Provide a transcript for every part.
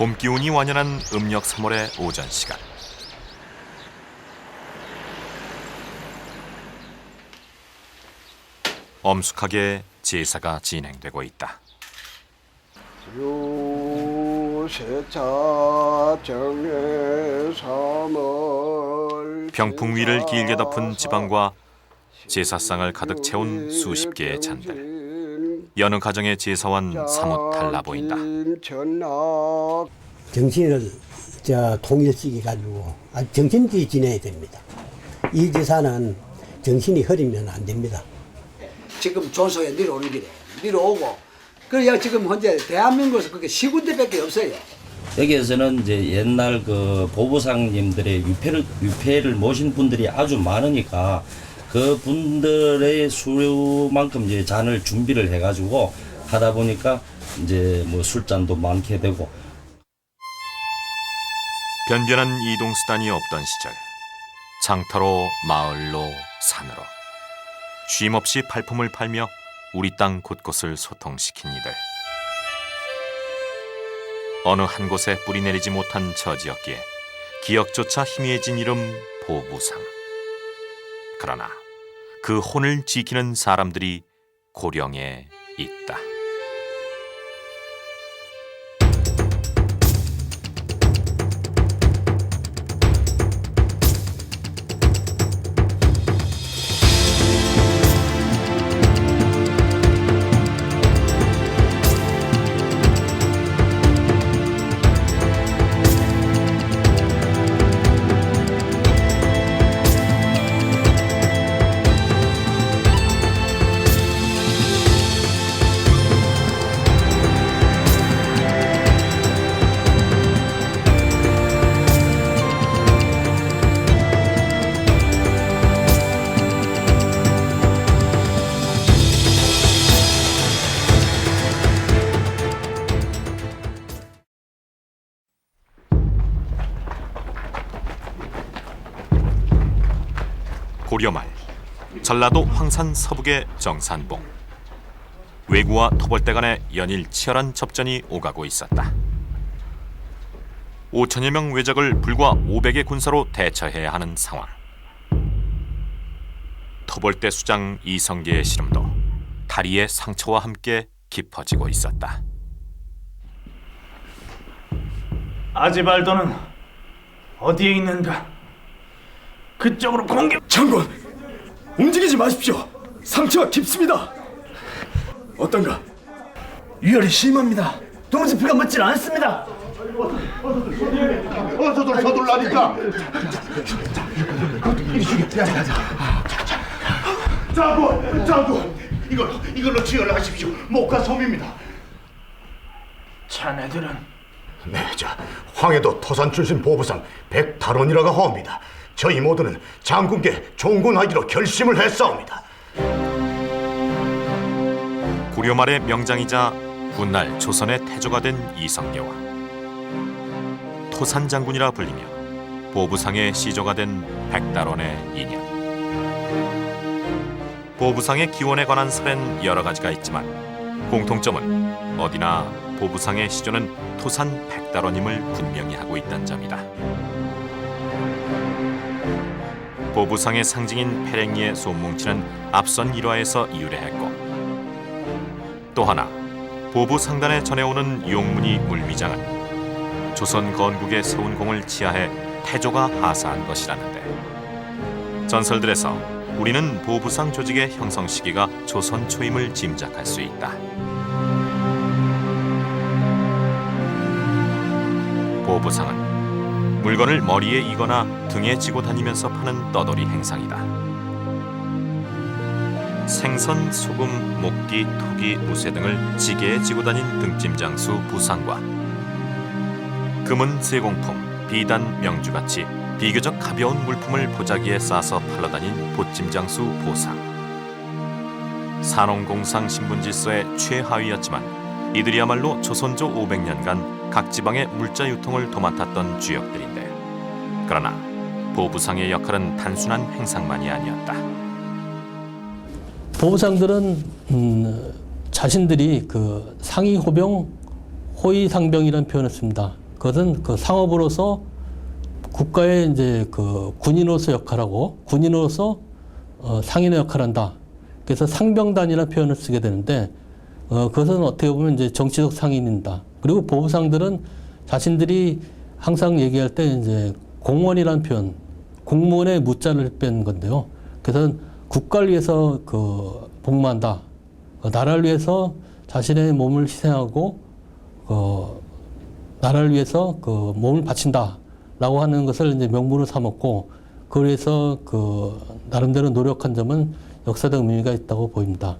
봄 기운이 완연한 음력 3월의 오전 시간. 엄숙하게 제사가 진행되고 있다. 병풍 위를 길게 덮은 지방과 제사상을 가득 채운 수십 개의 잔들. 여느 가정의 제사와는 사뭇 달라 보인다. 정신을 통일시켜 가지고 정신지 지내야 됩니다. 이 제사는 정신이 흐리면 안 됩니다. 지금 조소에 내려오는 길에 내려오고 그래야 지금 현재 대한민국에서 그게 시군데밖에 없어요. 여기에서는 이제 옛날 그 보부상님들의 유패를 모신 분들이 아주 많으니까 그 분들의 수만큼 이제 잔을 준비를 해가지고 하다 보니까 이제 뭐 술잔도 많게 되고. 변변한 이동 수단이 없던 시절, 장터로 마을로 산으로 쉼없이 발품을 팔며 우리 땅 곳곳을 소통시킨 이들. 어느 한 곳에 뿌리 내리지 못한 처지였기에 기억조차 희미해진 이름 보부상. 그러나 그 혼을 지키는 사람들이 고령에 있다. 고려말 전라도 황산 서북의 정산봉. 왜구와 토벌대 간의 연일 치열한 접전이 오가고 있었다. 5천여 명 왜적을 불과 500의 군사로 대처해야 하는 상황. 토벌대 수장 이성계의 시름도 다리의 상처와 함께 깊어지고 있었다. 아지발도는 어디에 있는가? 그쪽으로 공격! 장군! 움직이지 마십시오! 상처가 깊습니다! 어떤가? 위열이 심합니다. 동지피가 멎질 않습니다. 어서들 서둘라니까! 장군! 이걸로 지혈을 하십시오. 목과 섬입니다. 자네들은 네, 황해도 토산 출신 보부상 백달원이라가 하옵니다. 저희 모두는 장군께 종군하기로 결심을 했사옵니다. 고려 말의 명장이자 훗날 조선의 태조가 된 이성계와 토산 장군이라 불리며 보부상의 시조가 된 백달원의 인연. 보부상의 기원에 관한 설엔 여러 가지가 있지만 공통점은 어디나 보부상의 시조는 토산 백달원임을 분명히 하고 있다는 점이다. 보부상의 상징인 페랭이의 손뭉치는 앞선 일화에서 유래했고, 또 하나 보부 상단에 전해오는 용문이 물미장은 조선 건국에 세운 공을 치하해 태조가 하사한 것이라는데, 전설들에서 우리는 보부상 조직의 형성 시기가 조선 초임을 짐작할 수 있다. 보부상은 물건을 머리에 이거나 등에 지고 다니면서 파는 떠돌이 행상이다. 생선, 소금, 목기, 토기, 무쇠 등을 지게에 지고 다닌 등짐장수 부상과 금은 세공품, 비단, 명주같이 비교적 가벼운 물품을 보자기에 싸서 팔러다닌 보찜장수 보상. 산업공상 신분질서의 최하위였지만 이들이야말로 조선조 500년간 각 지방의 물자 유통을 도맡았던 주역들인데, 그러나 보부상의 역할은 단순한 행상만이 아니었다. 보부상들은 자신들이 그 상위 호병, 호위 상병이라는 표현을 씁니다. 그것은 그 상업으로서 국가의 이제 그 군인으로서 역할하고 군인으로서 상인의 역할을 한다. 그래서 상병단이라는 표현을 쓰게 되는데 그것은 어떻게 보면 이제 정치적 상인이다. 그리고 보부상들은 자신들이 항상 얘기할 때 이제 공무원이라는 표현, 공무원의 무자를 뺀 건데요. 그래서 국가를 위해서 그 복무한다. 나라를 위해서 자신의 몸을 희생하고 나라를 위해서 그 몸을 바친다라고 하는 것을 이제 명분으로 삼았고, 그래서 그 나름대로 노력한 점은 역사적 의미가 있다고 보입니다.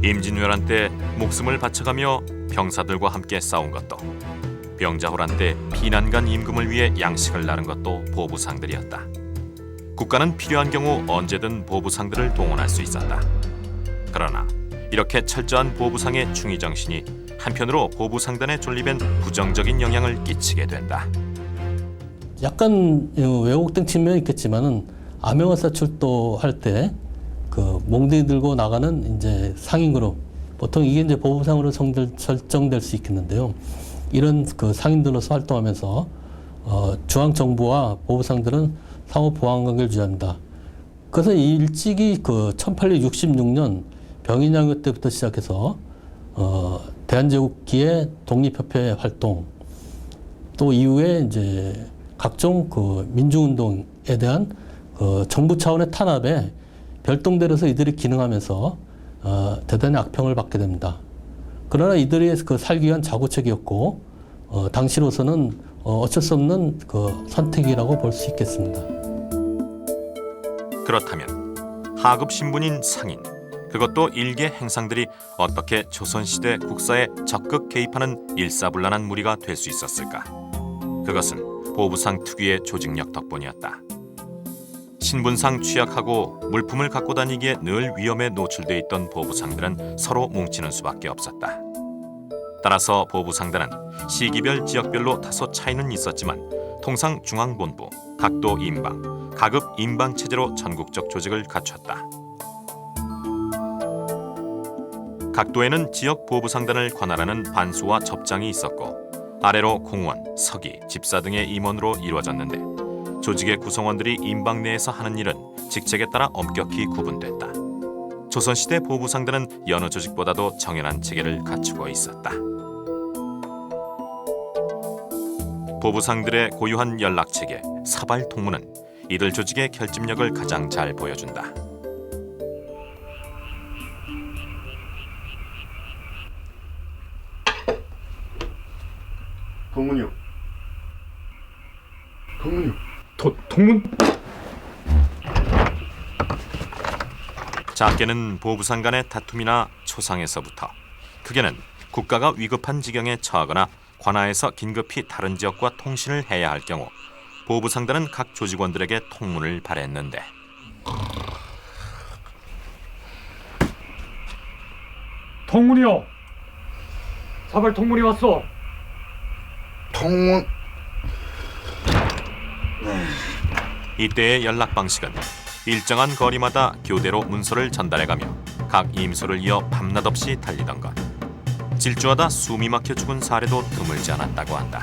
임진왜란 때 목숨을 바쳐가며 병사들과 함께 싸운 것도, 병자호란 때 피난간 임금을 위해 양식을 나른 것도 보부상들이었다. 국가는 필요한 경우 언제든 보부상들을 동원할 수 있었다. 그러나 이렇게 철저한 보부상의 충의 정신이 한편으로 보부상단에 존립엔 부정적인 영향을 끼치게 된다. 약간 왜곡된 측면이 있겠지만은 암행어사 출도할 때 그 몽둥이 들고 나가는 이제 상인 그룹, 보통 이게 이제 보부상으로 설정될 수 있겠는데요. 이런 그 상인들로서 활동하면서 중앙 정부와 보부상들은 상호 보완 관계를 유지합니다. 그것은 일찍이 그 1866년 병인양요 때부터 시작해서 대한제국기의 독립협회 활동, 또 이후에 이제 각종 그 민주운동에 대한 그 정부 차원의 탄압에 별동대로서 이들이 기능하면서 대단히 악평을 받게 됩니다. 그러나 이들이 그 살기 위한 자구책이었고 당시로서는 어쩔 수 없는 그 선택이라고 볼 수 있겠습니다. 그렇다면 하급 신분인 상인, 그것도 일개 행상들이 어떻게 조선시대 국사에 적극 개입하는 일사불란한 무리가 될 수 있었을까? 그것은 보부상 특유의 조직력 덕분이었다. 신분상 취약하고 물품을 갖고 다니기에 늘 위험에 노출돼 있던 보부상들은 서로 뭉치는 수밖에 없었다. 따라서 보부상단은 시기별 지역별로 다소 차이는 있었지만 통상 중앙본부, 각도 임방, 가급 임방 체제로 전국적 조직을 갖췄다. 각도에는 지역 보부상단을 관할하는 반수와 접장이 있었고, 아래로 공원, 서기, 집사 등의 임원으로 이루어졌는데, 조직의 구성원들이 임방 내에서 하는 일은 직책에 따라 엄격히 구분됐다. 조선시대 보부상단은 여느 조직보다도 정연한 체계를 갖추고 있었다. 보부상들의 고유한 연락체계, 사발통문은 이들 조직의 결집력을 가장 잘 보여준다. 동문이요. 동문이요. 동문? 작게는 보부상 간의 다툼이나 초상에서부터, 크게는 국가가 위급한 지경에 처하거나 관하에서 긴급히 다른 지역과 통신을 해야 할 경우 보부상단은 각 조직원들에게 통문을 발했는데, 동문이요. 사발 동문이 왔어. 동문. 이때의 연락 방식은 일정한 거리마다 교대로 문서를 전달해가며 각 임소를 이어 밤낮 없이 달리던 것. 질주하다 숨이 막혀 죽은 사례도 드물지 않았다고 한다.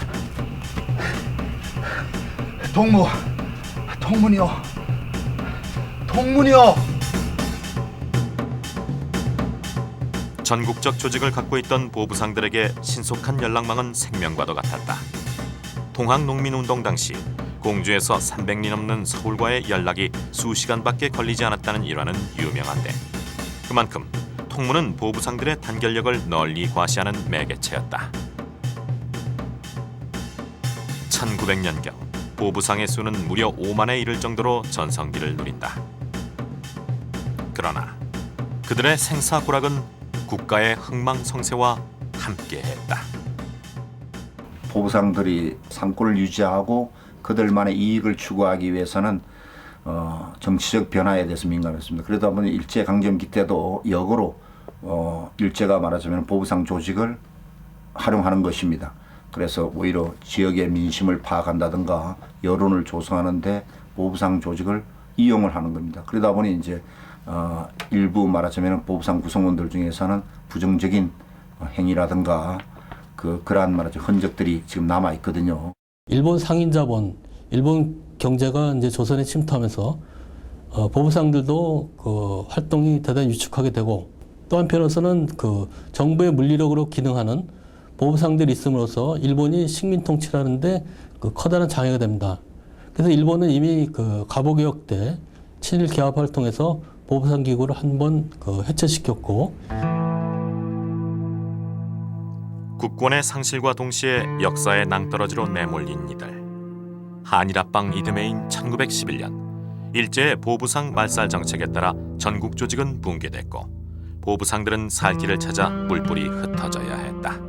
동문이요. 동문이요. 전국적 조직을 갖고 있던 보부상들에게 신속한 연락망은 생명과도 같았다. 동학농민운동 당시 공주에서 300리 넘는 서울과의 연락이 수시간밖에 걸리지 않았다는 일화는 유명한데, 그만큼 통문은 보부상들의 단결력을 널리 과시하는 매개체였다. 1900년경 보부상의 수는 무려 5만에 이를 정도로 전성기를 누린다. 그러나 그들의 생사고락은 국가의 흥망성쇠와 함께했다. 보부상들이 상권을 유지하고 그들만의 이익을 추구하기 위해서는 정치적 변화에 대해서 민감했습니다. 그러다 보니 일제강점기 때도 역으로 일제가 말하자면 보부상 조직을 활용하는 것입니다. 그래서 오히려 지역의 민심을 파악한다든가 여론을 조성하는데 보부상 조직을 이용을 하는 겁니다. 그러다 보니 이제 일부 말하자면 보부상 구성원들 중에서는 부정적인 행위라든가 그러한 말하죠 흔적들이 지금 남아 있거든요. 일본 상인자본, 일본 경제가 이제 조선에 침투하면서 보부상들도 그 활동이 대단히 유축하게 되고 또 한편으로서는 그 정부의 물리력으로 기능하는 보부상들이 있음으로써 일본이 식민 통치를 하는데 그 커다란 장애가 됩니다. 그래서 일본은 이미 그 가보개혁 때 친일 개화파를 통해서 보부상 기구를 한번 그 해체시켰고 국권의 상실과 동시에 역사의 낭떠러지로 내몰린 이들. 한일합방 이듬해인 1911년 일제의 보부상 말살 정책에 따라 전국 조직은 붕괴됐고 보부상들은 살 길을 찾아 뿔뿔이 흩어져야 했다.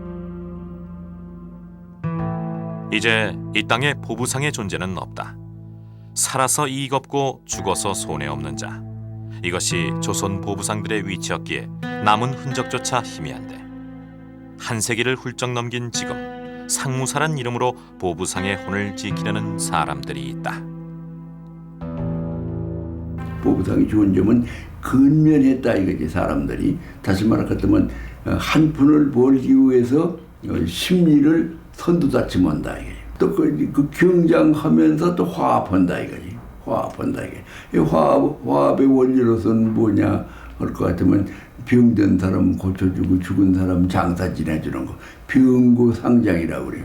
이제 이 땅에 보부상의 존재는 없다. 살아서 이익 없고 죽어서 손해 없는 자. 이것이 조선 보부상들의 위치였기에 남은 흔적조차 희미한데 한 세기를 훌쩍 넘긴 지금 상무사란 이름으로 보부상의 혼을 지키려는 사람들이 있다. 보부상이 좋은 점은 근면했다 이거지. 사람들이 다시 말하면 한 푼을 벌기 위해서 심리를 선두다침한다 이거지. 또 그 경장하면서 또 화합한다 이거지. 화합한다 이게. 화합의 원리로서는 뭐냐 할 것 같으면 병든 사람 고쳐주고 죽은 사람 장사 지내주는 거 병고상장이라고 그래요.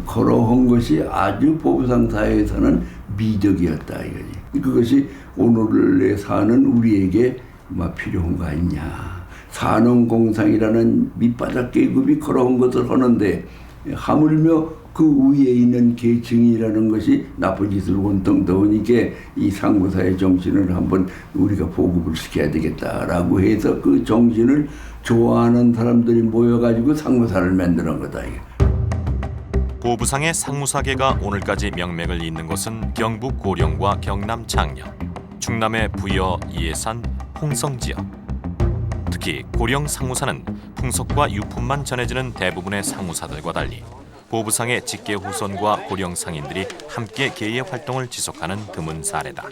그러한 것이 아주 보부상 사회에서는 미덕이었다 이거지. 그것이 오늘에 사는 우리에게 필요한 거 아니냐. 산업공상이라는 밑바닥 계급이 그런 것을 하는데 하물며 그 위에 있는 계층이라는 것이 나쁜 짓을 온통 더우니까 이 상무사의 정신을 한번 우리가 보급을 시켜야 되겠다라고 해서 그 정신을 좋아하는 사람들이 모여가지고 상무사를 만드는 거다. 보부상의 상무사계가 오늘까지 명맥을 잇는 곳은 경북 고령과 경남 창녕, 충남의 부여, 이해산, 홍성 지역. 특히 고령 상무사는 풍속과 유품만 전해지는 대부분의 상무사들과 달리 보부상의 직계 후손과 고령 상인들이 함께 계의 활동을 지속하는 드문 사례다.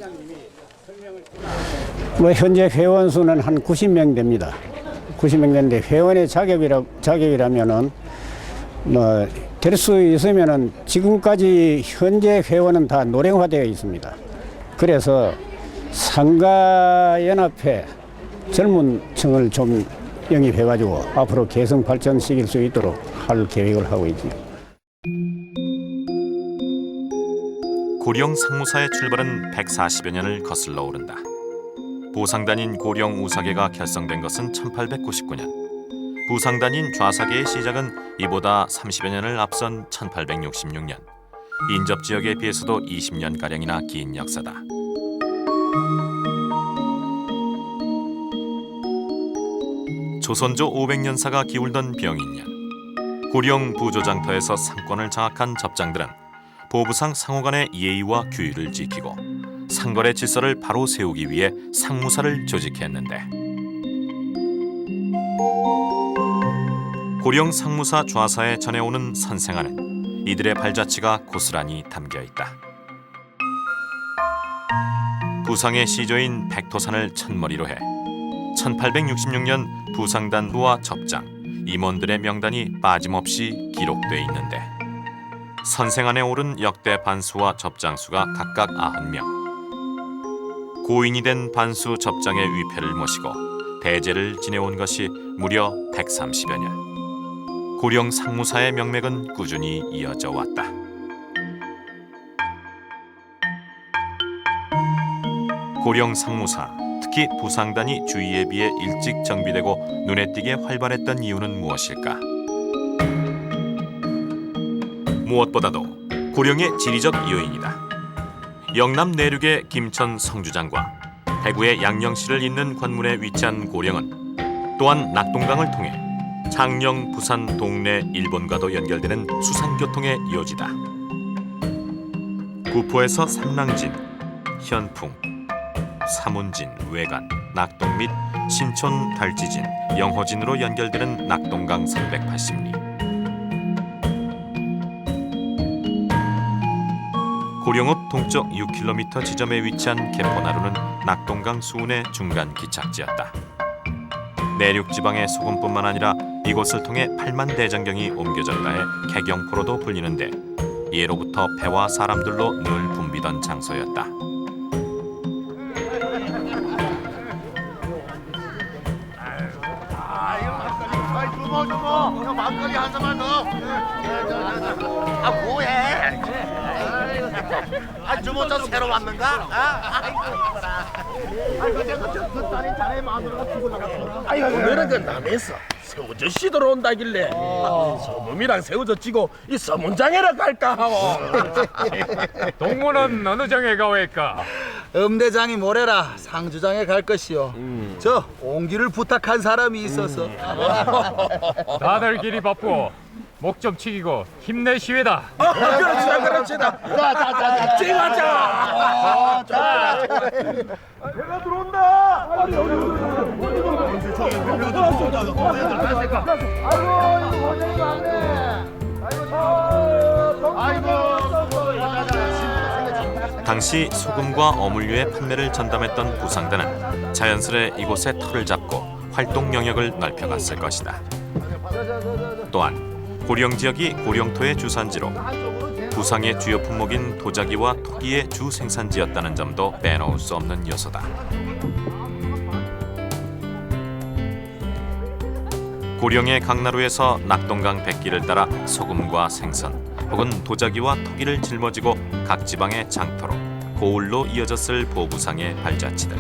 현재 회원 수는 한 90명 됩니다. 90명 되는데 회원의 자격이라면은 될 수 있으면은 지금까지 현재 회원은 다 노령화되어 있습니다. 그래서 상가연합회 젊은 층을 좀 영입해가지고 앞으로 개성 발전시킬 수 있도록 할 계획을 하고 있습니다. 고령 상무사의 출발은 140여 년을 거슬러 오른다. 보상단인 고령 우사계가 결성된 것은 1899년. 부상단인 좌사계의 시작은 이보다 30여 년을 앞선 1866년. 인접 지역에 비해서도 20년가량이나 긴 역사다. 조선조 500년사가 기울던 병인년. 고령 부조장터에서 상권을 장악한 접장들은 보부상 상호 간의 예의와 규율을 지키고 상거래 질서를 바로 세우기 위해 상무사를 조직했는데 고령 상무사 좌사에 전해오는 선생안은 이들의 발자취가 고스란히 담겨있다. 부상의 시조인 백토산을 첫머리로 해 1866년 부상단부와 접장, 임원들의 명단이 빠짐없이 기록돼 있는데 선생안에 오른 역대 반수와 접장수가 각각 90명. 고인이 된 반수 접장의 위패를 모시고 대제를 지내온 것이 무려 130여 년. 고령 상무사의 명맥은 꾸준히 이어져 왔다. 고령 상무사, 특히 부상단이 주위에 비해 일찍 정비되고 눈에 띄게 활발했던 이유는 무엇일까? 무엇보다도 고령의 지리적 요인이다. 영남 내륙의 김천 성주장과 대구의 양령시를 잇는 관문에 위치한 고령은 또한 낙동강을 통해 창녕, 부산, 동래, 일본과도 연결되는 수산교통의 요지다. 구포에서 삼랑진, 현풍, 사문진, 외간, 낙동 및 신촌, 달지진, 영호진으로 연결되는 낙동강 380리. 고령읍 동쪽 6km 지점에 위치한 개포나루는 낙동강 수운의 중간 기착지였다. 내륙 지방의 소금뿐만 아니라 이곳을 통해 8만 대장경이 옮겨졌다 해 개경포로도 불리는데 예로부터 배와 사람들로 늘 붐비던 장소였다. 막걸리 한 잔만 더. 아 뭐해? 아 주모 저 새로 왔는가? 오늘은 그 남에서 새우젓 씨 들어온다길래 소금이랑 새우젓 찌고 이 서문장에라 갈까 하고. 동무는 어느 장에 가외까? 음대장이 모레라 상주장에 갈 것이요. 저 옹기를 부탁한 사람이 있어서. 다들 길이 바쁘. 목 좀 치기고 힘내시외다. 그렇지다. 자, 찡하자. 자, 배가 들어온다. 당시 소금과 어물류의 판매를 전담했던 부상단은 자연스레 이곳에 터를 잡고 활동 영역을 넓혀갔을 것이다. 또한 고령 지역이 고령토의 주산지로 부상의 주요 품목인 도자기와 토기의 주 생산지였다는 점도 빼놓을 수 없는 요소다. 고령의 강나루에서 낙동강 백기를 따라 소금과 생선 혹은 도자기와 토기를 짊어지고 각 지방의 장터로 고을로 이어졌을 보부상의 발자취들.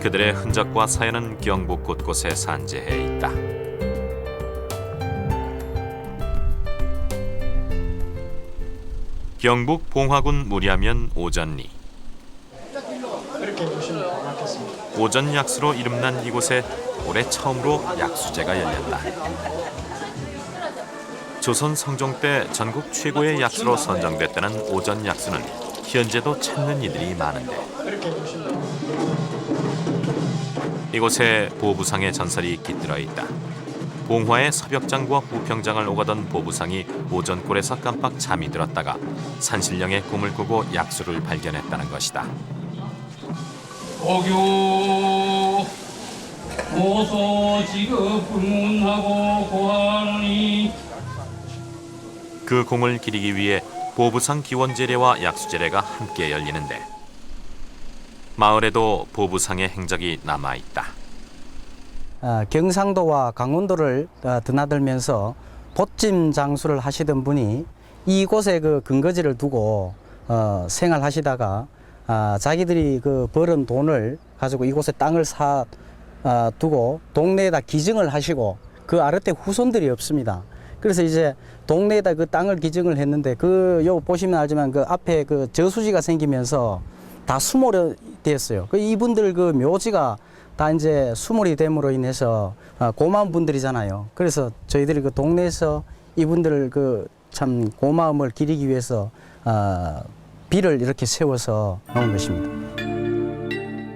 그들의 흔적과 사연은 경북 곳곳에 산재해 있다. 경북 봉화군 무리하면 오전리. 오전 약수로 이름난 이곳에 올해 처음으로 약수제가 열렸다. 조선 성종 때 전국 최고의 약수로 선정됐다는 오전 약수는 현재도 찾는 이들이 많은데 이곳에 보부상의 전설이 깃들어 있다. 봉화의 서벽장과 후평장을 오가던 보부상이 오전골에서 깜빡 잠이 들었다가 산신령의 꿈을 꾸고 약수를 발견했다는 것이다. 오교 오소 지급 불문하고 고하노니. 그 공을 기리기 위해 보부상 기원제례와 약수제례가 함께 열리는데 마을에도 보부상의 행적이 남아있다. 경상도와 강원도를 드나들면서 보찜 장수를 하시던 분이 이곳에 그 근거지를 두고 생활하시다가 자기들이 그 벌은 돈을 가지고 이곳에 땅을 사 두고 동네에다 기증을 하시고 그 아랫에 후손들이 없습니다. 그래서 이제 동네에다 그 땅을 기증을 했는데 요 보시면 알지만 그 앞에 그 저수지가 생기면서 다 수몰이 됐어요. 이분들 그 묘지가 다 이제 수몰이 됨으로 인해서 고마운 분들이잖아요. 그래서 저희들이 그 동네에서 이분들을 그 참 고마움을 기리기 위해서 비를 이렇게 세워서 놓은 것입니다.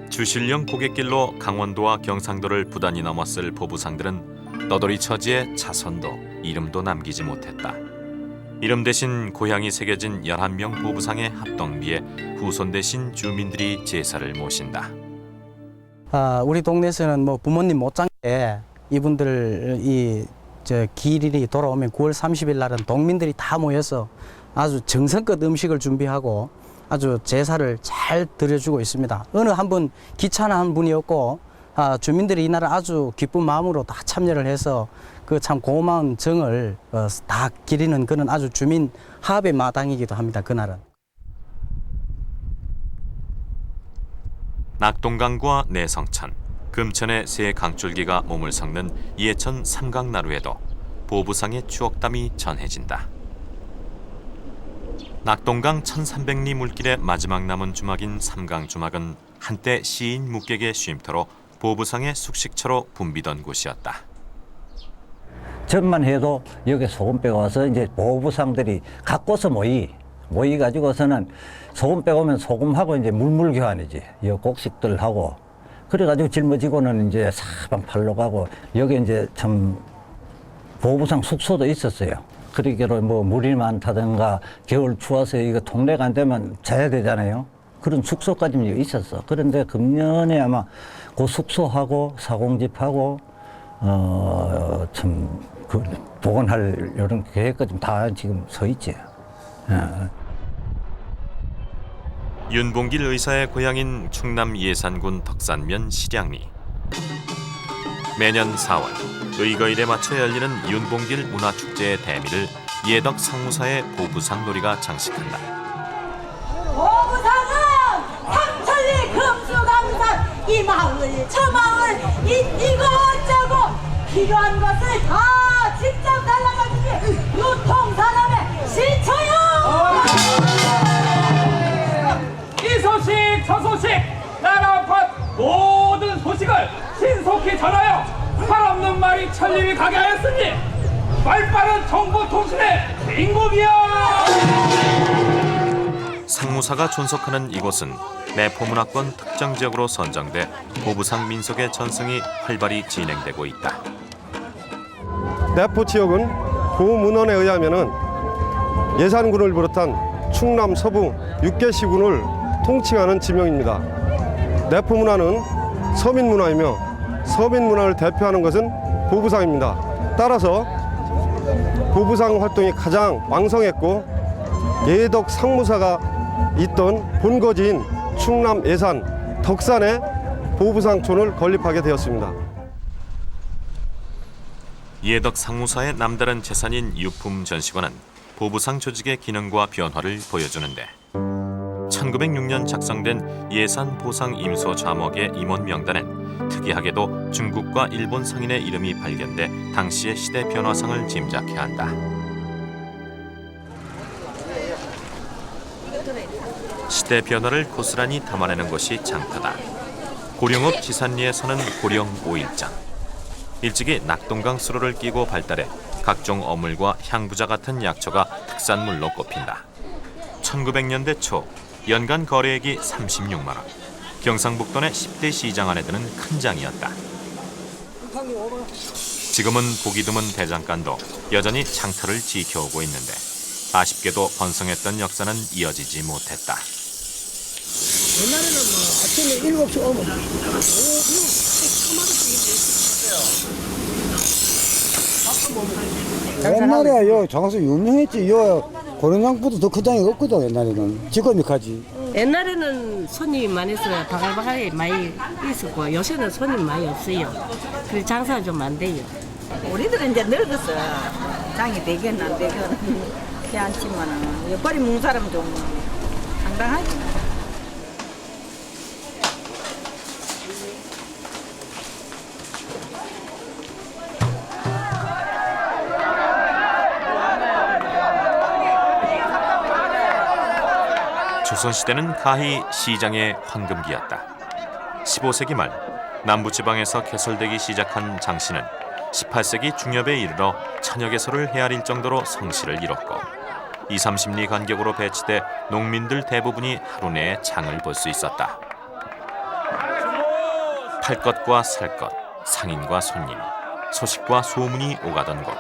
주실령 고갯길로 강원도와 경상도를 부단히 넘었을 보부상들은 너더리 처지에 자손도 이름도 남기지 못했다. 이름 대신 고향이 새겨진 11명 보부상의 합동비에 후손 대신 주민들이 제사를 모신다. 우리 동네에서는 뭐 부모님 못장에 이분들 기일이 돌아오면 9월 30일 날은 동민들이 다 모여서 아주 정성껏 음식을 준비하고 아주 제사를 잘 드려주고 있습니다. 어느 한 분 귀찮아한 분이 없고 주민들이 이날을 아주 기쁜 마음으로 다 참여를 해서 그 참 고마운 정을 다 기리는 그런 아주 주민 합의 마당이기도 합니다. 그날은. 낙동강과 내성천, 금천의 세 강줄기가 몸을 섞는 이해천 삼강나루에도 보부상의 추억담이 전해진다. 낙동강 1300리 물길의 마지막 남은 주막인 삼강주막은 한때 시인 묵객의 쉼터로 보부상의 숙식처로 붐비던 곳이었다. 전만 해도 여기 소금 빼와서 이제 보부상들이 갖고서 모이가지고서는 소금 빼오면 소금하고 이제 물물 교환이지. 이 곡식들 하고 그래가지고 짊어지고는 이제 사방팔로 가고 여기 이제 참 보부상 숙소도 있었어요. 그러기로 뭐 물이 많다든가 겨울 추워서 이거 동네가 안 되면 자야 되잖아요. 그런 숙소까지 있었어. 그런데 금년에 아마 그 숙소하고 사공집하고 참 그 복원할 이런 계획까지 다 지금 서 있지. 윤봉길 의사의 고향인 충남 예산군 덕산면 실양리. 매년 4월 의거일에 맞춰 열리는 윤봉길 문화축제의 대미를 예덕 상무사의 보부상 놀이가 장식한다. 보부상은 삼천리 금수강산 이 마을 저 마을 이것저것 필요한 것을 다 직접 달라가지고 유통산업의 시초요. 이 소식 저 소식 나라 밭 모든 소식을 신속히 전하여 말 없는 말이 천림이 가게 하였으니 말빠른 정보통신의 주인공이야. 상무사가 존속하는 이곳은 내포문화권 특정 지역으로 선정돼 보부상 민속의 전승이 활발히 진행되고 있다. 내포 지역은 보문헌에 의하면은 예산군을 비롯한 충남 서부 6개 시군을 통칭하는 지명입니다. 내포 문화는 서민 문화이며 서민 문화를 대표하는 것은 보부상입니다. 따라서 보부상 활동이 가장 왕성했고 예덕 상무사가 있던 본거지인 충남 예산 덕산에 보부상촌을 건립하게 되었습니다. 예덕 상무사의 남다른 재산인 유품 전시관은 보부상 조직의 기능과 변화를 보여주는데 1906년 작성된 예산 보상 임소 좌목의 임원 명단엔 특이하게도 중국과 일본 상인의 이름이 발견돼 당시의 시대 변화상을 짐작케 한다. 시대 변화를 고스란히 담아내는 것이 장터다. 고령읍 지산리에서는 고령 5일장. 일찍이 낙동강 수로를 끼고 발달해 각종 어물과 향부자 같은 약초가 특산물로 꼽힌다. 1900년대 초 연간 거래액이 36만 원. 경상북도 내 10대 시장 안에 드는 큰 장이었다. 지금은 보기 드문 대장간도 여전히 장터를 지켜오고 있는데 아쉽게도 번성했던 역사는 이어지지 못했다. 옛날에는 뭐 아침에 7시 오면 옛날에 요 장수 유명했지. 요 고령장보다 더 큰 장이 없거든. 옛날에는 지금이 가지. 옛날에는 손님이 많이 있어요. 바글바글하게 많이 있었고 요새는 손님 많이 없어요. 그래서 장사가 좀 안 돼요. 우리들은 이제 늙었어. 장이 되긴 안 되긴 그렇지 않지만은 옆발이 문 사람 좀 상당하지. 조선시대는 가히 시장의 황금기였다. 15세기 말 남부지방에서 개설되기 시작한 장시는 18세기 중엽에 이르러 천여 개소를 헤아릴 정도로 성실을 이뤘고 20-30리 간격으로 배치돼 농민들 대부분이 하루 내에 장을 볼 수 있었다. 팔 것과 살 것, 상인과 손님, 소식과 소문이 오가던 곳.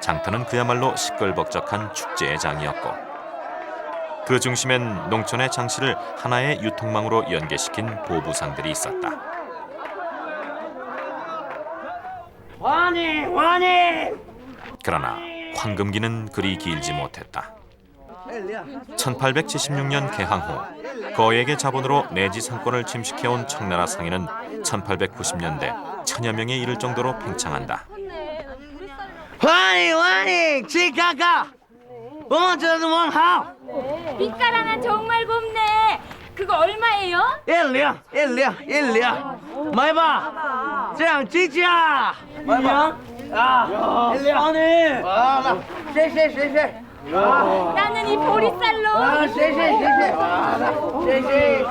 장터는 그야말로 시끌벅적한 축제의 장이었고 그 중심엔 농촌의 장시를 하나의 유통망으로 연계시킨 보부상들이 있었다. 와니! 그러나 황금기는 그리 길지 못했다. 1876년 개항 후 거액의 자본으로 내지 상권을 침식해온 청나라 상인은 1890년대 천여 명에 이를 정도로 팽창한다. 와니! 지카카! 멍하오! 빛가랑은 정말 곱네. 그거 얼마예요? 1两买吧这样计价买吧1两 아니 쉐쉐 나는 이 보리쌀로. 쉐쉐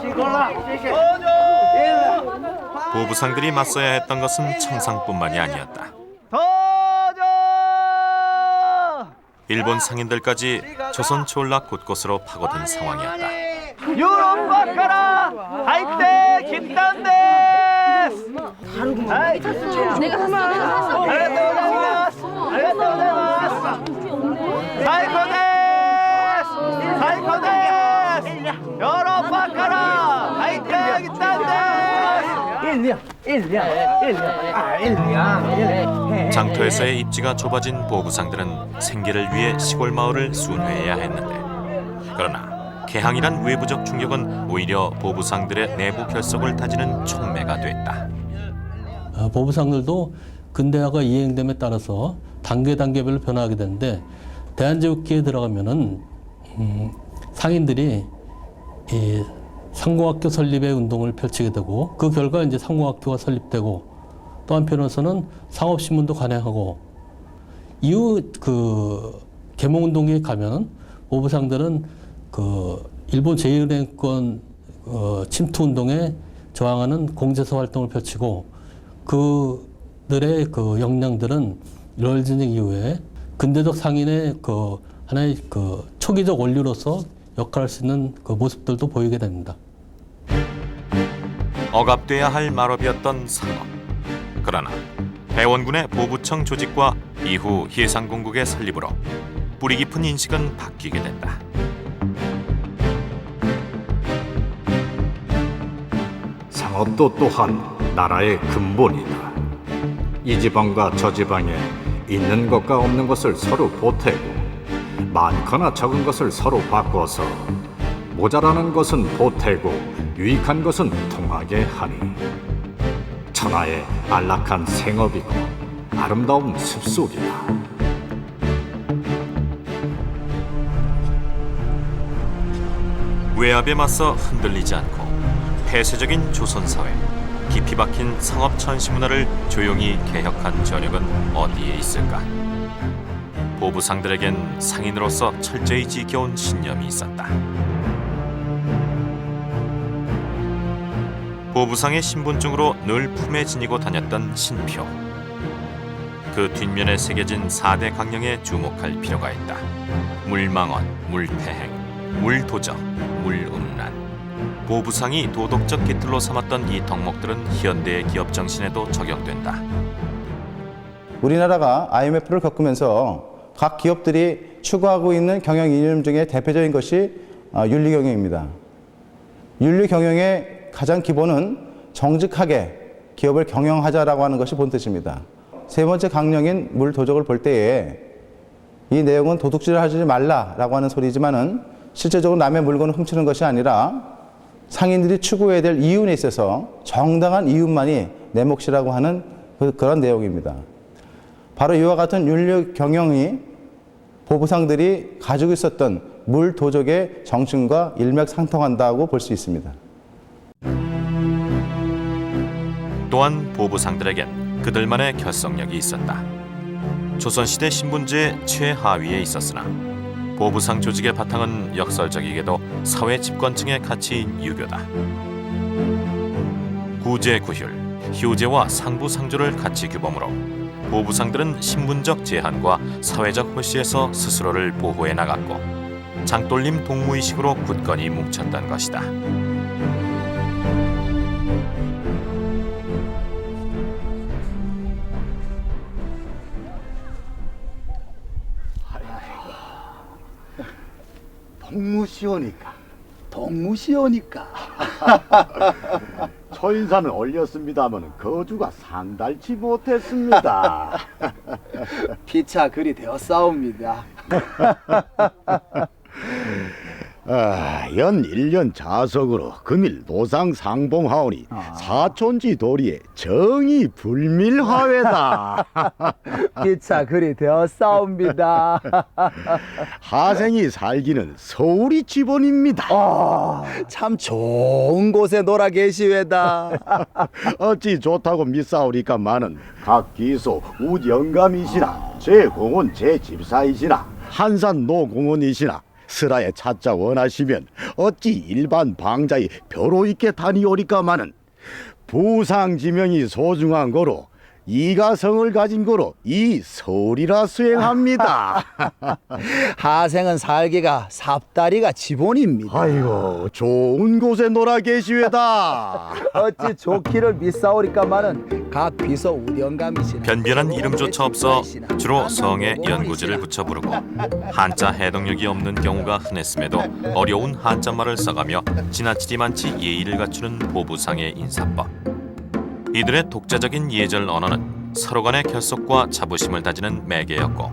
시골라 쉐쉐 보부상들이 맞서야 했던 것은 청상뿐만이 아니었다. 일본 상인들까지 조선 초월락 곳곳으로 파고든 상황이었다. 유럽 가라 하이테 김단데 내가 샀어. 유럽 가라 하이테 김단데 장터에서의 입지가 좁아진 보부상들은 생계를 위해 시골 마을을 순회해야 했는데, 그러나 개항이란 외부적 충격은 오히려 보부상들의 내부 결속을 다지는 촉매가 됐다. 보부상들도 근대화가 이행됨에 따라서 단계별로 변화하게 되는데, 대한제국기에 들어가면은 상인들이 이 상공학교 설립의 운동을 펼치게 되고, 그 결과 이제 상공학교가 설립되고, 또 한편으로서는 상업신문도 관행하고, 이후 그 계몽운동에 가면은 보부상들은 그 일본 제1은행권 침투 운동에 저항하는 공제서 활동을 펼치고, 그들의 그 역량들은 일월전쟁 이후에 근대적 상인의 그 하나의 그 초기적 원류로서 역할할 수 있는 그 모습들도 보이게 됩니다. 억압돼야 할 말업이었던 상업. 그러나 대원군의 보부청 조직과 이후 해상공국의 설립으로 뿌리 깊은 인식은 바뀌게 된다. 상업도 또한 나라의 근본이다. 이 지방과 저 지방에 있는 것과 없는 것을 서로 보태고, 많거나 적은 것을 서로 바꿔서 모자라는 것은 보태고 유익한 것은 통하게 하니, 천하의 안락한 생업이고 아름다운 습속이다. 외압에 맞서 흔들리지 않고 폐쇄적인 조선사회, 깊이 박힌 상업천시 문화를 조용히 개혁한 저력은 어디에 있을까? 보부상들에겐 상인으로서 철저히 지켜온 신념이 있었다. 보부상의 신분증으로 늘 품에 지니고 다녔던 신표. 그 뒷면에 새겨진 4대 강령에 주목할 필요가 있다. 물망언, 물패행, 물도적, 물음란. 보부상이 도덕적 깃들로 삼았던 이 덕목들은 현대의 기업 정신에도 적용된다. 우리나라가 IMF를 겪으면서 각 기업들이 추구하고 있는 경영 이념 중에 대표적인 것이 윤리경영입니다. 윤리경영의 가장 기본은 정직하게 기업을 경영하자라고 하는 것이 본뜻입니다. 세 번째 강령인 물도적을 볼 때에 이 내용은 도둑질을 하지 말라라고 하는 소리지만은 실제적으로 남의 물건을 훔치는 것이 아니라 상인들이 추구해야 될 이윤에 있어서 정당한 이윤만이 내 몫이라고 하는 그런 내용입니다. 바로 이와 같은 윤리 경영이 보부상들이 가지고 있었던 물도적의 정신과 일맥상통한다고 볼 수 있습니다. 또한 보부상들에겐 그들만의 결속력이 있었다. 조선시대 신분제의 최하위에 있었으나 보부상 조직의 바탕은 역설적이게도 사회 집권층의 가치인 유교다. 구제구휼, 효제와 상부상조를 같이 규범으로 보부상들은 신분적 제한과 사회적 허시에서 스스로를 보호해 나갔고, 장돌림 동무의식으로 굳건히 뭉쳤던 것이다. 동무시오니까 처인사는 올렸습니다만 거주가 상달치 못했습니다. 피차 그리 되었사옵니다. 연 1년 자석으로 금일 노상 상봉하오니 사촌지 도리에 정이 불밀하외다. 피차 그리 되었사옵니다. 하생이 살기는 서울이 지본입니다. 참 좋은 곳에 놀아 계시외다. 어찌 좋다고 믿사오리까마는 각 기소 우영감이시나 제공원 제집사이시나 한산 노공원이시나 스라에 찾자 원하시면 어찌 일반 방자의 벼로 있게 다니오리까마는 부상지명이 소중한 거로 이가성을 가진 거로 이 서울이라 수행합니다. 하생은 살기가 삽다리가 지본입니다. 아이고 좋은 곳에 놀아 계시외다. 어찌 좋기를 믿사오리까마는 각 비서 우령감이시나 변변한 이름조차 없어 주로 성에 연구지를 붙여 부르고 한자 해독력이 없는 경우가 흔했음에도 어려운 한자말을 써가며 지나치디 많지 예의를 갖추는 보부상의 인사법. 이들의 독자적인 예절 언어는 서로 간의 결속과 자부심을 다지는 매개였고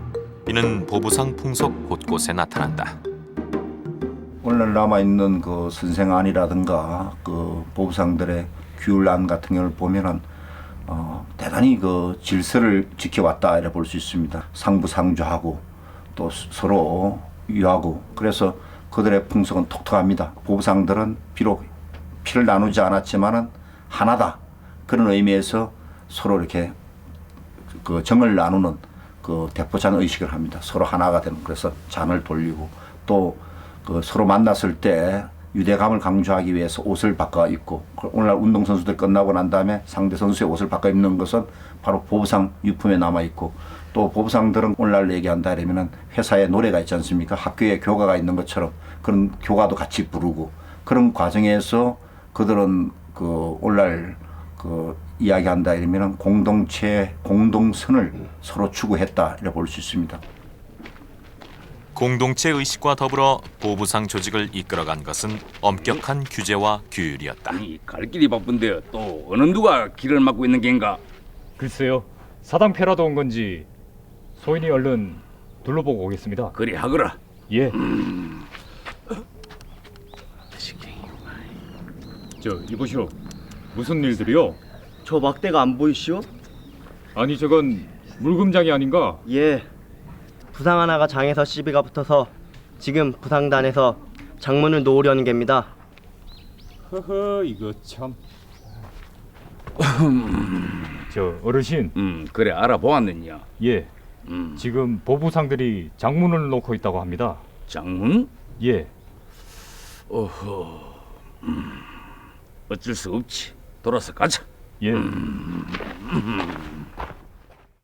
이는 보부상 풍속 곳곳에 나타난다. 오늘날 남아있는 그 선생안이라든가 그 보부상들의 규율안 같은 경우를 보면은 대단히 그 질서를 지켜왔다 이래 볼 수 있습니다. 상부상조하고 또 서로 유하고 그래서 그들의 풍속은 독특합니다. 보부상들은 비록 피를 나누지 않았지만은 하나다 그런 의미에서 서로 이렇게 그 정을 나누는 그 대포잔 의식을 합니다. 서로 하나가 되는 그래서 잔을 돌리고 또 그 서로 만났을 때 유대감을 강조하기 위해서 옷을 바꿔 입고 오늘날 운동선수들 끝나고 난 다음에 상대 선수의 옷을 바꿔 입는 것은 바로 보부상 유품에 남아 있고 또 보부상들은 오늘날 얘기한다 이러면은 회사에 노래가 있지 않습니까? 학교에 교가가 있는 것처럼 그런 교가도 같이 부르고 그런 과정에서 그들은 그 오늘날 그 이야기한다 이러면은 공동체 공동선을 서로 추구했다 이래 볼 수 있습니다. 공동체 의식과 더불어 보부상 조직을 이끌어간 것은 엄격한 규제와 규율이었다. 갈 길이 바쁜데 또 어느 누가 길을 막고 있는 겐가? 글쎄요. 사당패라도 온 건지 소인이 얼른 둘러보고 오겠습니다. 그리 하거라. 예. 이보시오. 무슨 일들이요? 저 막대가 안 보이시오? 아니 저건 물금장이 아닌가? 예. 부상 하나가 장에서 시비가 붙어서 지금 부상단에서 장문을 놓으려는 겁니다. 허허 이거 참. 저 어르신. 그래 알아보았느냐? 예. 지금 보부상들이 장문을 놓고 있다고 합니다. 장문? 예. 어허. 어쩔 수 없지. 돌아서 가자. 예.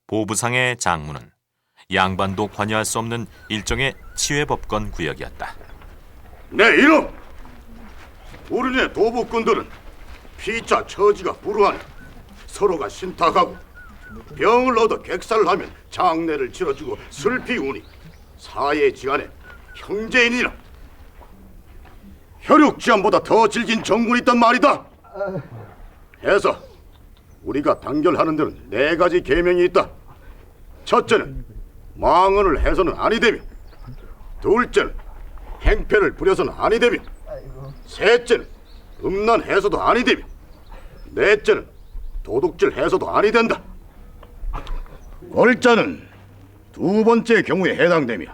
보부상의 장문은 양반도 관여할 수 없는 일종의 치외법권 구역이었다. 내 이름! 우리네 도부꾼들은 피자 처지가 불우하니 서로가 신탁하고 병을 얻어 객살을 하면 장례를 치러주고 슬피 우니 사회지간에 형제인이라 혈육지함보다 더 질긴 정군이 있단 말이다. 해서 우리가 단결하는 데는 4가지 계명이 있다. 첫째는 망언을 해서는 아니 되며, 둘째는 행패를 부려서는 아니 되며, 셋째는 음란해서도 아니 되며, 넷째는 도둑질해서도 아니 된다. 골자는 2번째 경우에 해당되며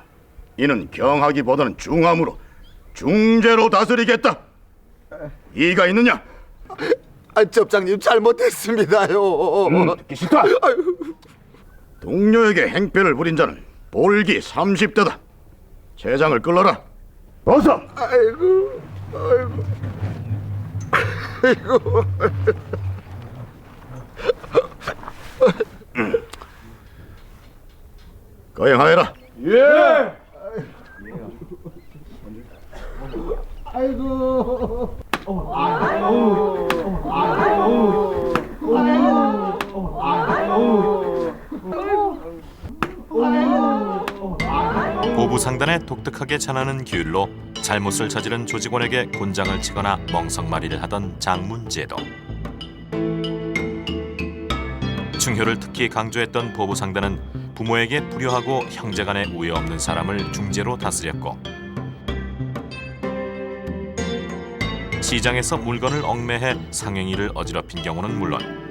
이는 경하기보다는 중함으로 중죄로 다스리겠다. 이의가 있느냐? 접장님 잘못했습니다요. 듣기 싫다. 동료에게 행패를 부린 자는 볼기 30대다. 제장을 끌러라. 어서. 아이고. 거행하여라. 예. 아이고. 보부상단의 독특하게 전하는 규율로 잘못을 저지른 조직원에게 곤장을 치거나 멍석말이를 하던 장문제도. 중효를 특히 강조했던 보부상단은 부모에게 불효하고 형제간에 우애 없는 사람을 중재로 다스렸고, 시장에서 물건을 얽매해 상행이를 어지럽힌 경우는 물론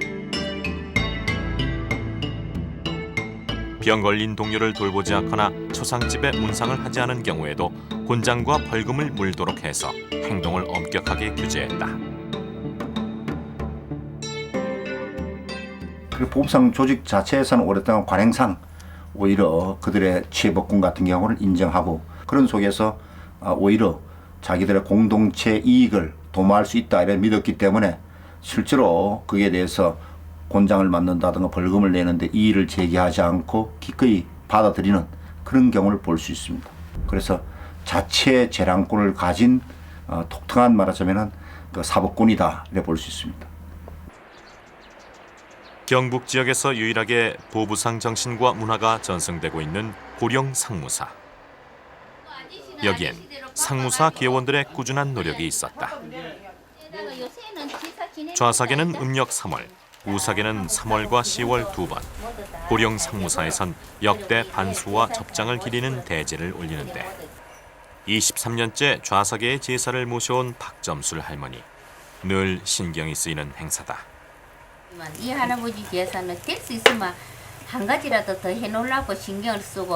병 걸린 동료를 돌보지 않거나 초상집에 문상을 하지 않은 경우에도 곤장과 벌금을 물도록 해서 행동을 엄격하게 규제했다. 그리고 보부상 조직 자체에서는 오랫동안 관행상 오히려 그들의 취해법권 같은 경우를 인정하고 그런 속에서 오히려 자기들의 공동체 이익을 도모할 수 있다 이래 믿었기 때문에 실제로 그에 대해서 곤장을 맞는다든가 벌금을 내는데 이의를 제기하지 않고 기꺼이 받아들이는 그런 경우를 볼 수 있습니다. 그래서 자체 재량권을 가진 독특한 말하자면 그 사법권이다 이래 볼 수 있습니다. 경북 지역에서 유일하게 보부상 정신과 문화가 전승되고 있는 고령 상무사. 여기엔 상무사 기여원들의 꾸준한 노력이 있었다. 좌석에는 음력 3월, 우사계는 3월과 10월 2번 고령 상무사에선 역대 반수와 접장을 기리는 대제를 올리는데 23년째 좌사계의 제사를 모셔온 박점술 할머니. 늘 신경이 쓰이는 행사다. 이 할아버지 제사는 될 수 있으면 한 가지라도 더 해놓으려고 신경을 쓰고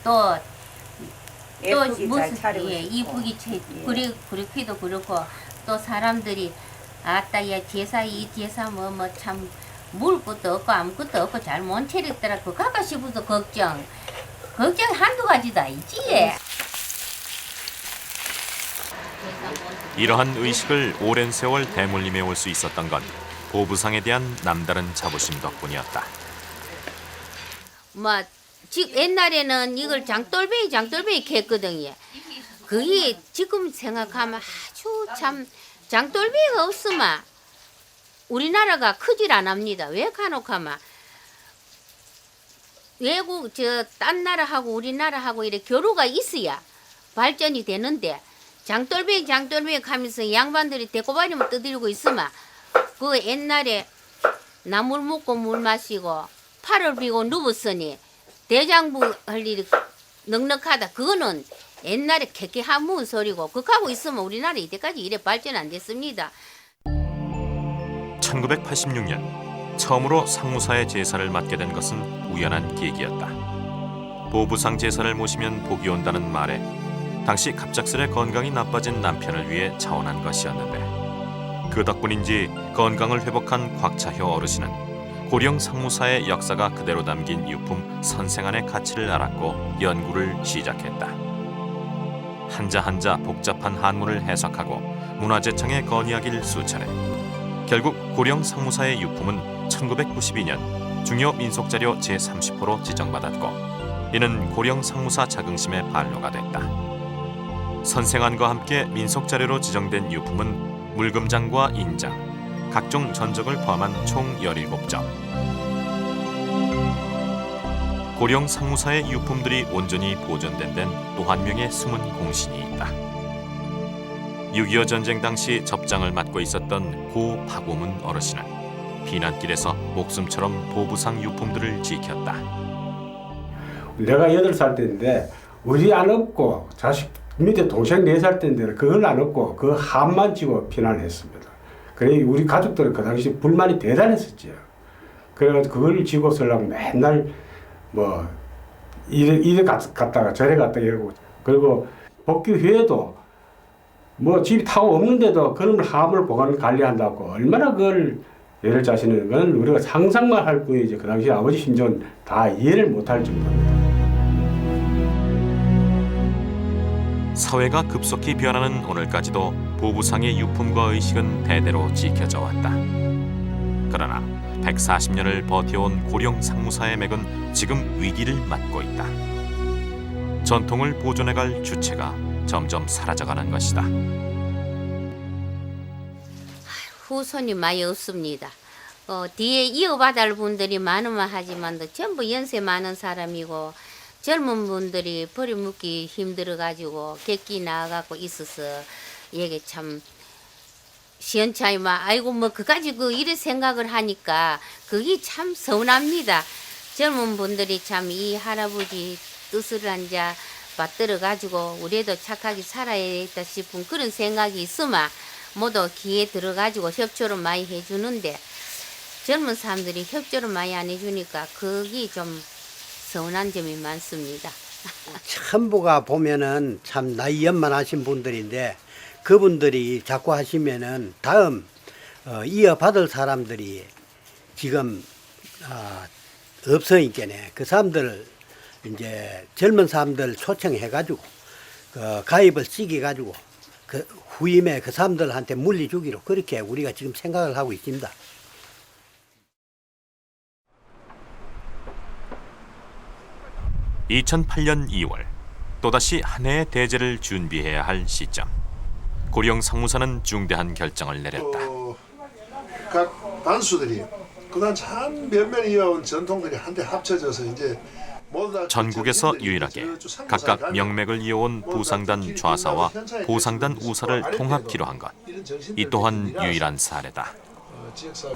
또 무슨 이쁘기 그렇기도 그렇고 또 사람들이 아따 야 제사 이 제사 뭐 참 먹을 것도 없고 아무것도 없고 잘 못 차렸더라 그 가까 싶어도 걱정 한두 가지도 아니지. 이러한 의식을 오랜 세월 대물림해 올 수 있었던 건 보부상에 대한 남다른 자부심 덕분이었다. 옛날에는 이걸 장돌뱅이 했거든요. 그게 지금 생각하면 아주 참 장돌뱅이가 없으면 우리나라가 크질 않합니다. 왜 간혹하면 외국 딴 나라하고 우리나라하고 이렇게 교류가 있어야 발전이 되는데 장돌뱅이 하면서 양반들이 대꼬바리만 떠들고 있으면 그 옛날에 나물 먹고 물 마시고 팔을 비고 누웠으니 대장부 할 일이 넉넉하다. 그거는 옛날에 개개하문 소리고 그하고 있으면 우리나라 이때까지 이래 발전 안 됐습니다. 1986년 처음으로 상무사의 제사를 맡게 된 것은 우연한 계기였다. 보부상 제사를 모시면 복이 온다는 말에 당시 갑작스레 건강이 나빠진 남편을 위해 차원한 것이었는데 그 덕분인지 건강을 회복한 곽차효 어르신은 고령 상무사의 역사가 그대로 담긴 유품 선생안의 가치를 알았고 연구를 시작했다. 한자 한자 복잡한 한문을 해석하고 문화재청에 건의하길 수차례. 결국 고령 상무사의 유품은 1992년 중요 민속자료 제30호로 지정받았고 이는 고령 상무사 자긍심의 발로가 됐다. 선생안과 함께 민속자료로 지정된 유품은 물금장과 인장, 각종 전적을 포함한 총 17점. 고령 상무사의 유품들이 온전히 보존된 데는 또 한 명의 숨은 공신이 있다. 6.25 전쟁 당시 접장을 맡고 있었던 고 박오문 어르신은 피난길에서 목숨처럼 보부상 유품들을 지켰다. 내가 8살 때인데 우리 안 없고 자식 밑에 동생 4살 때인데 그걸 안 얻고 그 함만 지고 피난했습니다. 그래 우리 가족들은 그 당시 불만이 대단했었죠. 그래가지고 그걸 지고 쓰려고 맨날 뭐 이래 갔다가 저래 갔다가 이러고 그리고 복귀 후에도 뭐 집이 타고 없는데도 그놈을 함을 보관 관리한다고 얼마나 그걸 애를 짜시는 건 우리가 상상만 할 뿐이지 그 당시 아버지 심정은 다 이해를 못할 정도입니다. 사회가 급속히 변하는 오늘까지도 보부상의 유품과 의식은 대대로 지켜져 왔다. 그러나 140년을 버텨온 고령 상무사의 맥은 지금 위기를 맞고 있다. 전통을 보존해갈 주체가 점점 사라져가는 것이다. 후손이 많이 없습니다. 뒤에 이어받을 분들이 많으면 하지만도 전부 연세 많은 사람이고 젊은 분들이 버려먹기 힘들어가지고 객기 나와갖고 있어서 이게 참 시원찮지만 아이고 뭐 그까지 이런 생각을 하니까 그게 참 서운합니다. 젊은 분들이 참 이 할아버지 뜻을 앉아 받들어가지고 우리도 착하게 살아야겠다 싶은 그런 생각이 있으면 모두 귀에 들어가지고 협조를 많이 해주는데 젊은 사람들이 협조를 많이 안 해주니까 그게 좀 서운한 점이 많습니다. 첨부가 보면은 참 나이 연만하신 분들인데 그분들이 자꾸 하시면은 다음 이어받을 사람들이 지금 없으니까네 그 사람들 이제 젊은 사람들 초청해가지고 가입을 시켜가지고 그 후임에 그 사람들한테 물려주기로 그렇게 우리가 지금 생각을 하고 있습니다. 2008년 2월 또다시 한 해의 대제를 준비해야 할 시점. 고령 상무사는 중대한 결정을 내렸다. 각 단수들이 그동안 참 면면히 이어온 전통들이 한데 합쳐져서 이제 전국에서 유일하게 각각 명맥을 이어온 부상단 좌사와 보상단 우사를 통합키로 한 것. 이 또한 유일한 사례다. 지역사회.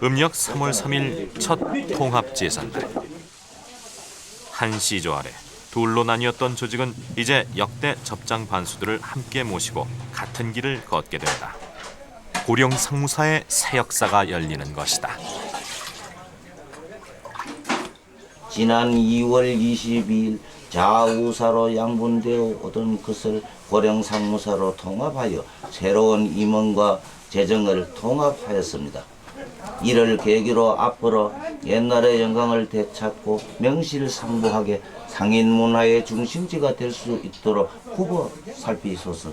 음력 3월 3일 첫 통합제산날. 한 시조 아래 둘로 나뉘었던 조직은 이제 역대 접장 반수들을 함께 모시고 같은 길을 걷게 된다. 고령 상무사의 새 역사가 열리는 것이다. 지난 2월 22일 좌우사로 양분되어 오던 것을 고령 상무사로 통합하여 새로운 임원과 재정을 통합하였습니다. 이를 계기로 앞으로 옛날의 영광을 되찾고 명실상부하게 상인 문화의 중심지가 될 수 있도록 후보 살피소서.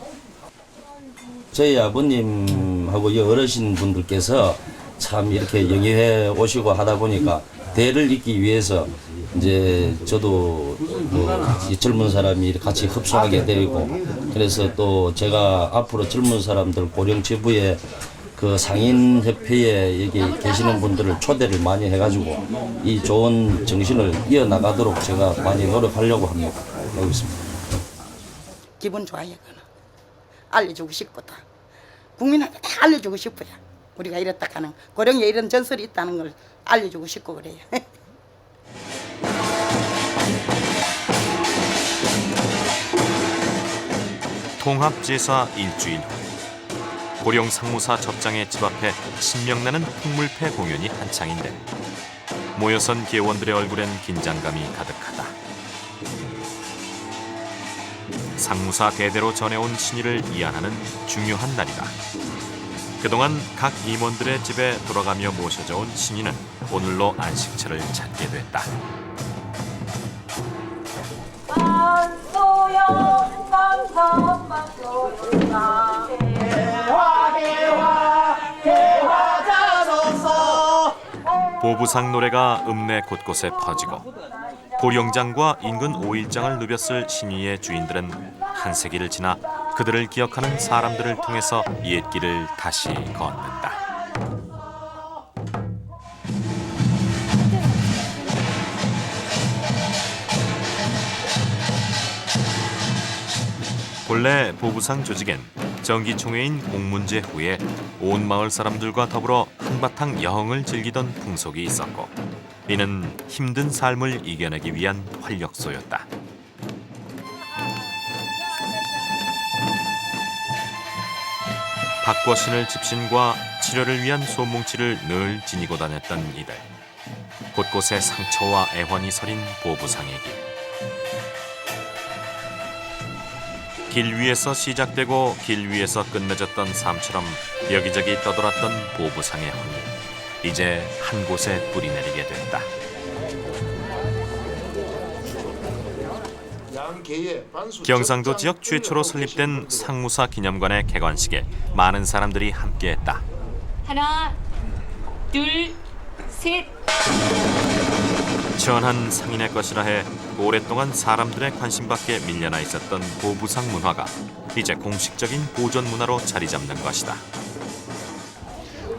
저희 아버님하고 이 어르신 분들께서 참 이렇게 영위해 오시고 하다 보니까 대를 잇기 위해서 이제 저도 이 젊은 사람이 같이 흡수하게 되고, 그래서 또 제가 앞으로 젊은 사람들 고령지부에 그 상인협회에 여기 계시는 분들을 초대를 많이 해가지고 이 좋은 정신을 이어나가도록 제가 많이 노력하려고 합니다. 하고 있습니다. 기분 좋아요. 그거는. 알려주고 싶었다. 국민한테 다 알려주고 싶어요. 우리가 이랬다 하는 고령에 이런 전설이 있다는 걸 알려주고 싶고 그래요. 통합제사 일주일 후 고령 상무사 접장의 집 앞에 신명나는 풍물패 공연이 한창인데 모여선 계원들의 얼굴엔 긴장감이 가득하다. 상무사 대대로 전해온 신의를 이안하는 중요한 날이다. 그동안 각 임원들의 집에 돌아가며 모셔져 온 신의는 오늘로 안식처를 찾게 됐다. 보부상 노래가 읍내 곳곳에 퍼지고 보령장과 인근 오일장을 누볐을 신의의 주인들은 한 세기를 지나 그들을 기억하는 사람들을 통해서 옛길을 다시 걷는다. 본래 보부상 조직엔 정기총회인 공문제 후에 온 마을 사람들과 더불어 한바탕 여흥을 즐기던 풍속이 있었고, 이는 힘든 삶을 이겨내기 위한 활력소였다. 박거신을 집신과 치료를 위한 소뭉치를 늘 지니고 다녔던 이들. 곳곳에 상처와 애환이 서린 보부상의 길. 길 위에서 시작되고 길 위에서 끝맺었던 삶처럼 여기저기 떠돌았던 보부상의 혼이 이제 한 곳에 뿌리내리게 됐다. 경상도 지역 최초로 설립된 상무사 기념관의 개관식에 많은 사람들이 함께했다. 하나, 둘, 셋. 천한 상인의 것이라 해 오랫동안 사람들의 관심밖에 밀려나 있었던 보부상 문화가 이제 공식적인 보존 문화로 자리 잡는 것이다.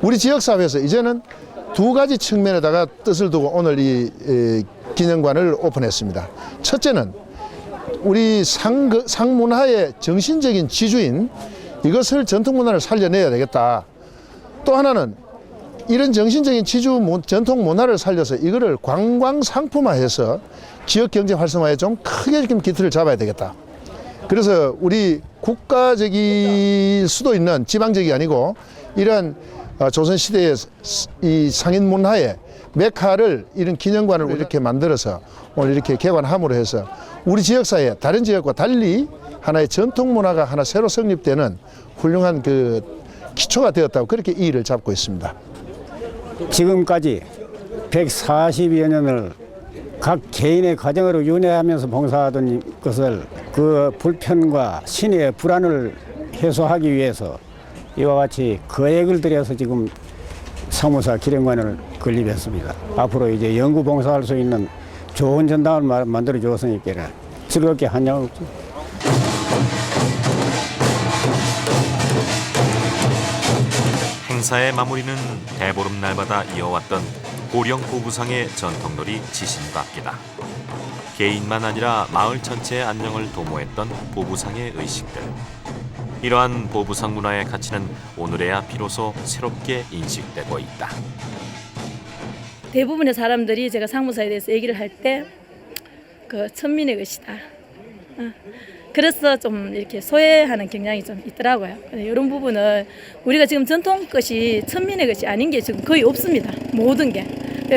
우리 지역사회에서 이제는 두 가지 측면에다가 뜻을 두고 오늘 이 기념관을 오픈했습니다. 첫째는 우리 상문화의 정신적인 지주인 이것을 전통문화를 살려내야 되겠다. 또 하나는 이런 정신적인 지주 전통 문화를 살려서 이거를 관광 상품화해서 지역 경제 활성화에 좀 크게 좀 기틀을 잡아야 되겠다. 그래서 우리 국가적일 수도 있는 지방적이 아니고 이런 조선 시대의 이 상인 문화의 메카를 이런 기념관을 이렇게 만들어서 오늘 이렇게 개관함으로 해서 우리 지역사회 다른 지역과 달리 하나의 전통 문화가 하나 새로 성립되는 훌륭한 그 기초가 되었다고 그렇게 이의를 잡고 있습니다. 지금까지 140여 년을 각 개인의 가정으로 윤회하면서 봉사하던 것을 그 불편과 신의 불안을 해소하기 위해서 이와 같이 거액을 들여서 지금 상무사 기념관을 건립했습니다. 앞으로 이제 연구 봉사할 수 있는 좋은 전당을 만들어 주었으니까 즐겁게 환영하고. 행사의 마무리는 대보름 날마다 이어왔던 고령 보부상의 전통놀이 지신받기다. 개인만 아니라 마을 전체의 안녕을 도모했던 보부상의 의식들. 이러한 보부상 문화의 가치는 오늘에야 비로소 새롭게 인식되고 있다. 대부분의 사람들이 제가 상무사에 대해서 얘기를 할 때 그 천민의 것이다. 그래서 좀 이렇게 소외하는 경향이 좀 있더라고요. 이런 부분은 우리가 지금 전통 것이 천민의 것이 아닌 게 지금 거의 없습니다. 모든 게.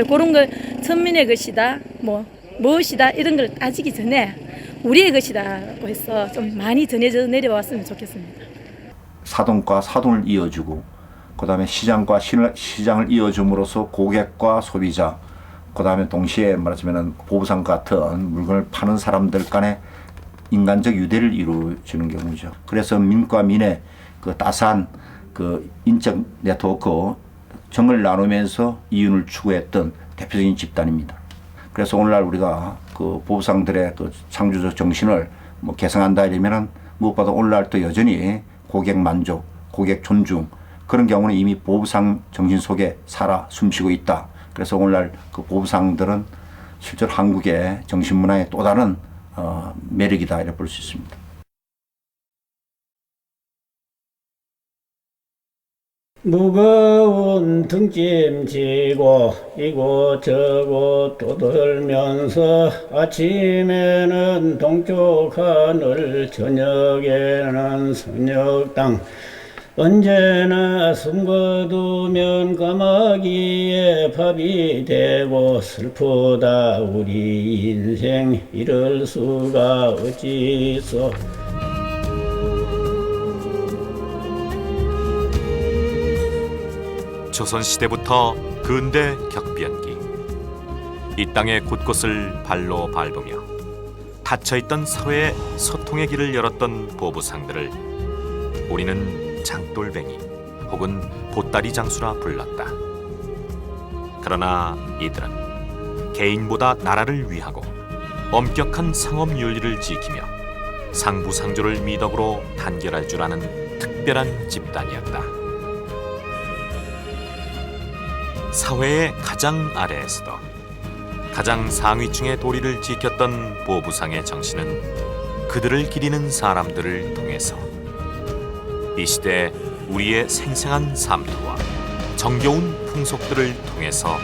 그런 걸 천민의 것이다, 무엇이다 이런 걸 따지기 전에 우리의 것이다고 해서 좀 많이 전해져 내려왔으면 좋겠습니다. 사돈과 사돈을 이어주고 그다음에 시장과 시장을 이어줌으로써 고객과 소비자 그다음에 동시에 말하자면 보부상 같은 물건을 파는 사람들 간의 인간적 유대를 이루어주는 경우죠. 그래서 민과 민의 그 따스한 그 인적 네트워크 정을 나누면서 이윤을 추구했던 대표적인 집단입니다. 그래서 오늘날 우리가 그 보부상들의 그 창조적 정신을 개성한다 이러면은 무엇보다 오늘날 또 여전히 고객 만족, 고객 존중 그런 경우는 이미 보부상 정신 속에 살아 숨쉬고 있다. 그래서 오늘날 그 보부상들은 실제로 한국의 정신문화의 또 다른 매력이다 이렇게 볼 수 있습니다. 무거운 등짐 지고 이곳저곳 떠들면서 아침에는 동쪽 하늘 저녁에는 서녁 땅 언제나 숨 거두면 까마귀의 밥이 되고 슬프다 우리 인생 이럴 수가 어찌 있어. 조선시대부터 근대 격변기 이 땅의 곳곳을 발로 밟으며 닫혀있던 사회의 소통의 길을 열었던 보부상들을 우리는 장돌뱅이 혹은 보따리 장수라 불렀다. 그러나 이들은 개인보다 나라를 위하고 엄격한 상업 윤리를 지키며 상부상조를 미덕으로 단결할 줄 아는 특별한 집단이었다. 사회의 가장 아래에서도 가장 상위층의 도리를 지켰던 보부상의 정신은 그들을 기리는 사람들을 통해서 이 시대 우리의 생생한 삶터와 정겨운 풍속들을 통해서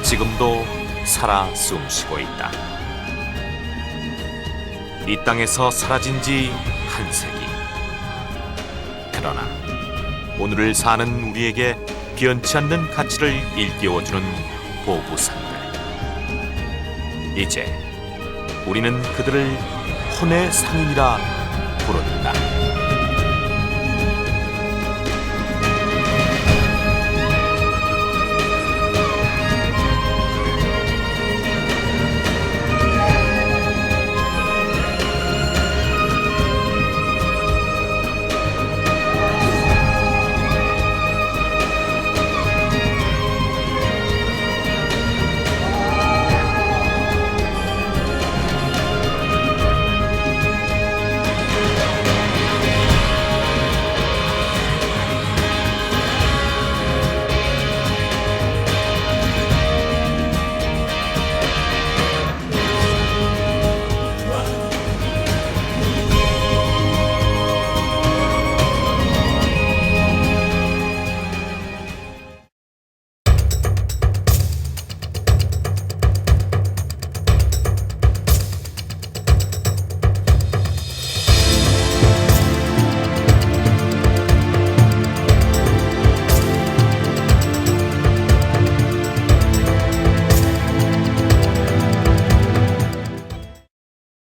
지금도 살아 숨쉬고 있다. 이 땅에서 사라진 지 한 세기. 그러나 오늘을 사는 우리에게 변치 않는 가치를 일깨워주는 보부상들. 이제 우리는 그들을 혼의 상인이라 부른다.